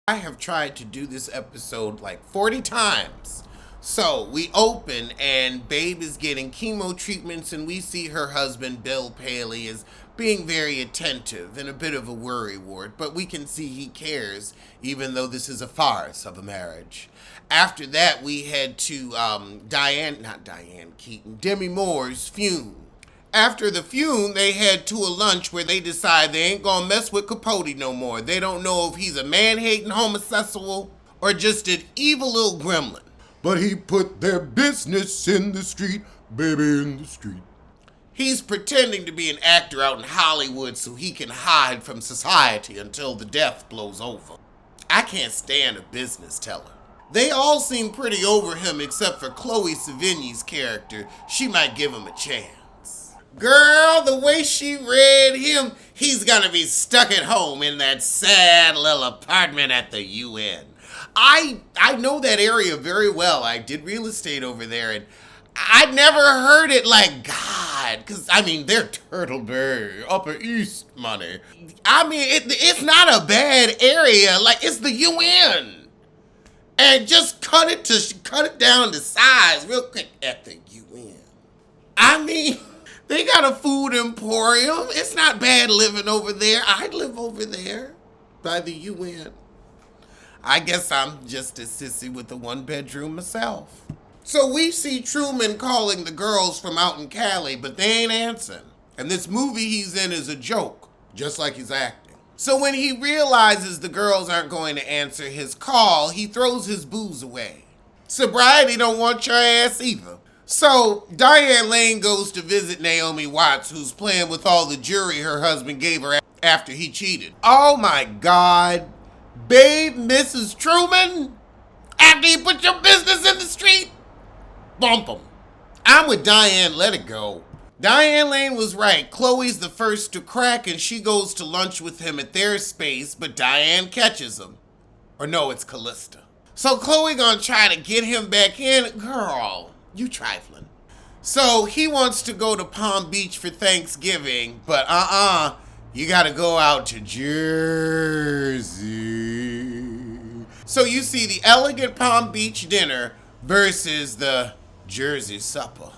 I have tried to do this episode like 40 times. So we open and Babe is getting chemo treatments and we see her husband, Bill Paley, is being very attentive and a bit of a worrywart, but we can see he cares, even though this is a farce of a marriage. After that, we head to Demi Moore's Feud. After the Feud, they head to a lunch where they decide they ain't gonna mess with Capote no more. They don't know if he's a man-hating homosexual or just an evil little gremlin. But he put their business in the street, baby, in the street. He's pretending to be an actor out in Hollywood so he can hide from society until the death blows over. I can't stand a business teller. They all seem pretty over him except for Chloe Sevigny's character. She might give him a chance. Girl, the way she read him, he's gonna be stuck at home in that sad little apartment at the UN. I know that area very well. I did real estate over there, and I'd never heard it like God, because, they're Turtle Bay, Upper East money. It's not a bad area. Like, it's the UN. And just cut it down to size real quick at the UN. They got a food emporium. It's not bad living over there. I'd live over there by the UN. I guess I'm just a sissy with the one bedroom myself. So we see Truman calling the girls from out in Cali, but they ain't answering. And this movie he's in is a joke, just like he's acting. So when he realizes the girls aren't going to answer his call, he throws his booze away. Sobriety don't want your ass either. So Diane Lane goes to visit Naomi Watts, who's playing with all the jewelry her husband gave her after he cheated. Oh my God. Babe, Mrs. Truman, after you put your business in the street, bump him. I'm with Diane, let it go. Diane Lane was right. Chloe's the first to crack and she goes to lunch with him at their space, but Diane catches him. Or no, it's Callista. So Chloe gonna try to get him back in. Girl, you trifling. So he wants to go to Palm Beach for Thanksgiving, but you gotta go out to Jersey. So you see the elegant Palm Beach dinner versus the Jersey supper.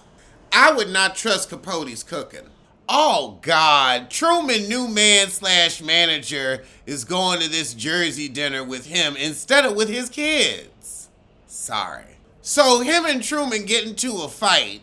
I would not trust Capote's cooking. Oh God, Truman, new man/manager, is going to this Jersey dinner with him instead of with his kids. Sorry. So him and Truman get into a fight,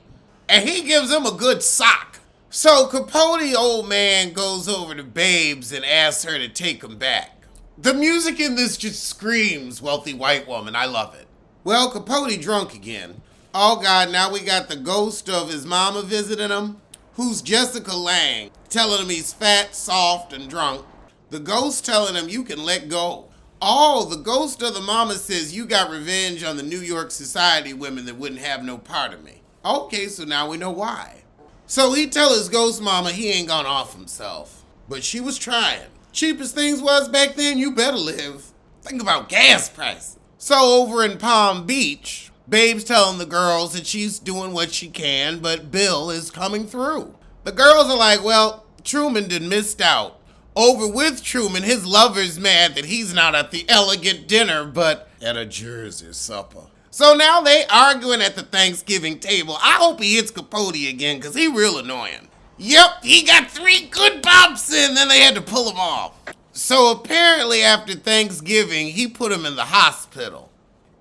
and he gives him a good sock. So Capote old man goes over to Babes and asks her to take him back. The music in this just screams wealthy white woman. I love it. Well, Capote drunk again. Oh God, now we got the ghost of his mama visiting him, who's Jessica Lange, telling him he's fat, soft, and drunk. The ghost telling him you can let go. Oh, the ghost of the mama says you got revenge on the New York society women that wouldn't have no part of me. Okay, so now we know why. So he tell his ghost mama he ain't gone off himself. But she was trying. Cheap as things was back then, you better live. Think about gas prices. So over in Palm Beach, Babe's telling the girls that she's doing what she can, but Bill is coming through. The girls are like, well, Truman done missed out. Over with Truman, his lover's mad that he's not at the elegant dinner, but at a Jersey supper. So now they arguing at the Thanksgiving table. I hope he hits Capote again, because he real annoying. Yep, he got 3 good bumps in, then they had to pull him off. So apparently after Thanksgiving, he put him in the hospital.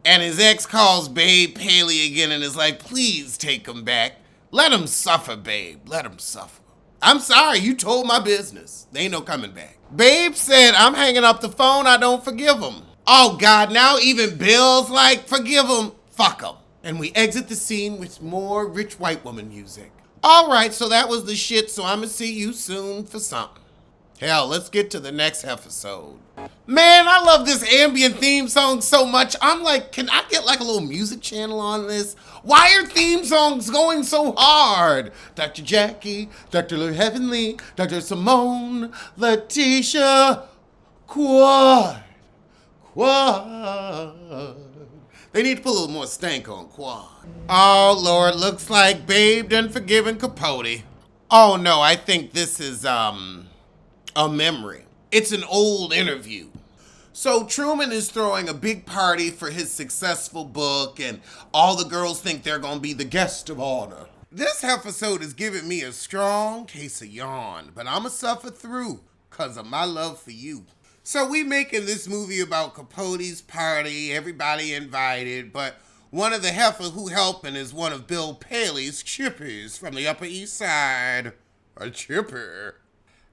And his ex calls Babe Paley again and is like, please take him back. Let him suffer, Babe, let him suffer. I'm sorry, you told my business. There ain't no coming back. Babe said, I'm hanging up the phone, I don't forgive him. Oh God, now even Bill's like, forgive him, fuck him. And we exit the scene with more rich white woman music. All right, so that was the shit, so I'm gonna see you soon for something. Hell, let's get to the next episode. Man, I love this ambient theme song so much. I'm like, can I get like a little music channel on this? Why are theme songs going so hard? Dr. Jackie, Dr. Heavenly, Dr. Simone, Letitia, Quad. They need to put a little more stank on Quad. Oh Lord, looks like Babe done forgiven Capote. Oh no, I think this is a memory. It's an old interview. So Truman is throwing a big party for his successful book, and all the girls think they're gonna be the guest of honor. This episode is giving me a strong case of yawn, but I'ma suffer through because of my love for you. So we making this movie about Capote's party, everybody invited, but one of the heifers who helping is one of Bill Paley's chippies from the Upper East Side. A chipper.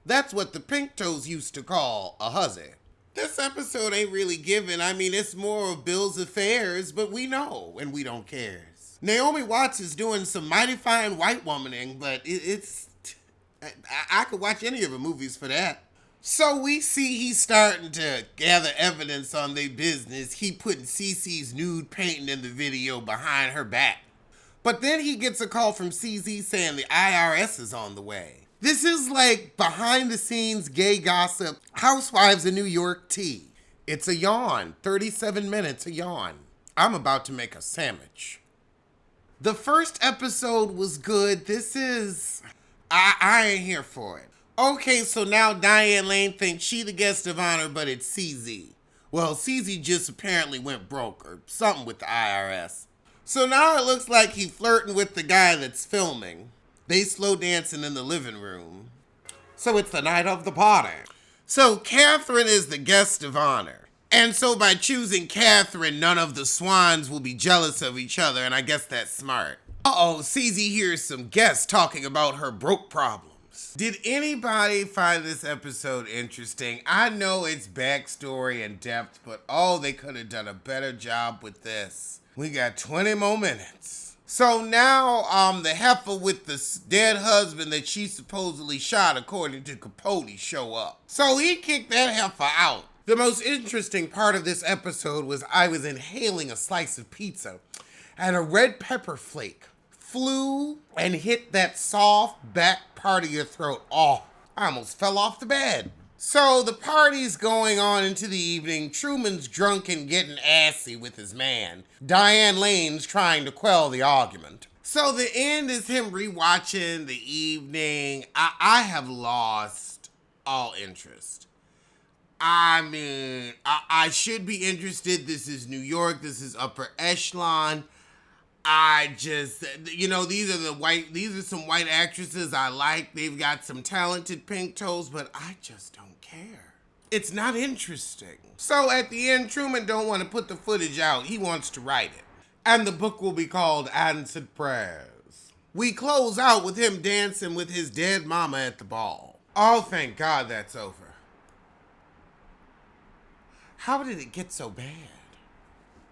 That's what the Pink Toes used to call a hussy. This episode ain't really given. I mean, it's more of Bill's affairs, but we know and we don't care. Naomi Watts is doing some mighty fine white womaning, but I could watch any of her movies for that. So we see he's starting to gather evidence on their business. He putting Cece's nude painting in the video behind her back. But then he gets a call from CZ saying the IRS is on the way. This is like behind the scenes gay gossip, Housewives of New York tea. It's a yawn, 37 minutes a yawn. I'm about to make a sandwich. The first episode was good. This is, I ain't here for it. Okay, so now Diane Lane thinks she the guest of honor, but it's CZ. Well, CZ just apparently went broke or something with the IRS. So now it looks like he's flirting with the guy that's filming. They slow dancing in the living room. So it's the night of the party. So Catherine is the guest of honor. And so by choosing Catherine, none of the swans will be jealous of each other, and I guess that's smart. Uh-oh, CZ hears some guests talking about her broke problems. Did anybody find this episode interesting? I know it's backstory and depth, but they could have done a better job with this. We got 20 more minutes. So now the heifer with the dead husband that she supposedly shot, according to Capote, show up. So he kicked that heifer out. The most interesting part of this episode was I was inhaling a slice of pizza and a red pepper flake flew and hit that soft back part of your throat. Oh, I almost fell off the bed. So the party's going on into the evening. Truman's drunk and getting assy with his man. Diane Lane's trying to quell the argument. So the end is him rewatching the evening. I have lost all interest. I mean, I should be interested. This is New York. This is upper echelon. I just, these are some white actresses I like. They've got some talented pink toes, but I just don't care. It's not interesting. So at the end, Truman don't want to put the footage out. He wants to write it. And the book will be called Answered Prayers. We close out with him dancing with his dead mama at the ball. Oh, thank God that's over. How did it get so bad?